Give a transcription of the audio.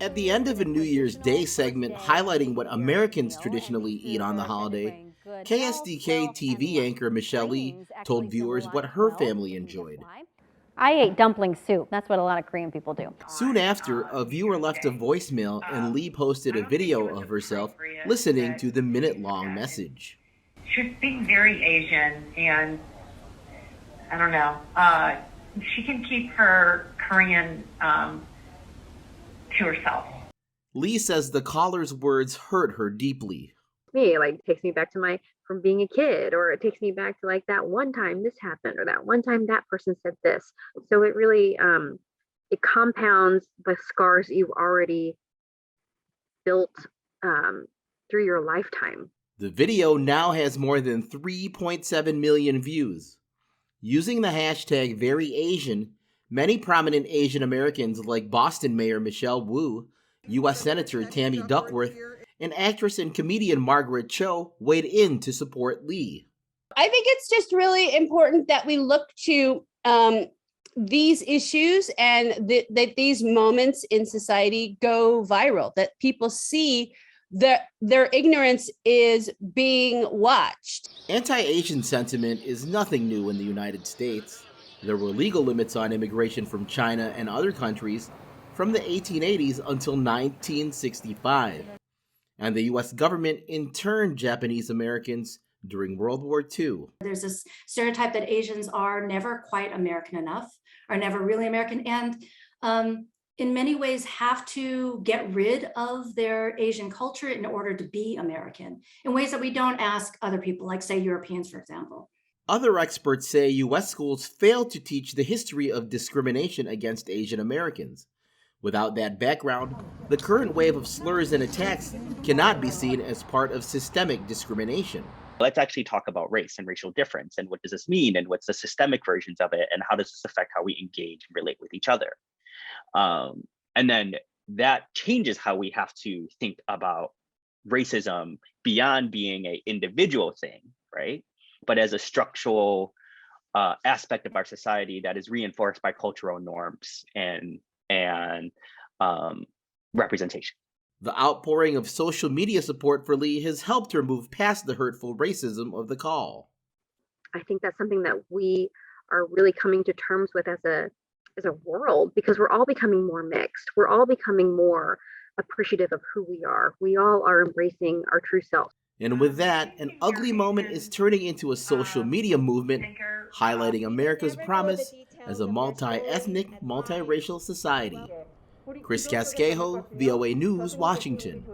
At the end of a New Year's Day segment highlighting what Americans traditionally eat on the holiday, KSDK TV anchor Michelle Lee told viewers what her family enjoyed. I ate dumpling soup. That's what a lot of Korean people do. Soon after, a viewer left a voicemail and Lee posted a video of herself listening to the minute-long message. She was being very Asian, and I don't know. She can keep her Korean to herself. Lee says the caller's words hurt her deeply. It takes me back to from being a kid, or it takes me back to that one time this happened, or that one time that person said this. So it really it compounds the scars you've already built through your lifetime. The video now has more than 3.7 million views. Using the hashtag #VeryAsian, many prominent Asian Americans like Boston Mayor Michelle Wu, U.S. Senator Tammy Duckworth, and actress and comedian Margaret Cho weighed in to support Lee. I think it's just really important that we look to these issues and that these moments in society go viral, that people see that their ignorance is being watched. Anti-Asian sentiment is nothing new in the United States. There were legal limits on immigration from China and other countries from the 1880s until 1965. And the U.S. government interned Japanese Americans during World War II. There's this stereotype that Asians are never quite American enough, are never really American, and in many ways have to get rid of their Asian culture in order to be American, in ways that we don't ask other people, like, say, Europeans, for example. Other experts say U.S. schools fail to teach the history of discrimination against Asian Americans. Without that background, the current wave of slurs and attacks cannot be seen as part of systemic discrimination. Let's actually talk about race and racial difference, and what does this mean, and what's the systemic versions of it, and how does this affect how we engage and relate with each other. And then that changes how we have to think about racism beyond being an individual thing, right? But as a structural aspect of our society that is reinforced by cultural norms and representation. The outpouring of social media support for Lee has helped her move past the hurtful racism of the call. I think that's something that we are really coming to terms with as a world, because we're all becoming more mixed. We're all becoming more appreciative of who we are. We all are embracing our true self. And with that, an ugly moment is turning into a social media movement, highlighting America's promise as a multi-ethnic, multiracial society. Chris Casquejo, VOA News, Washington.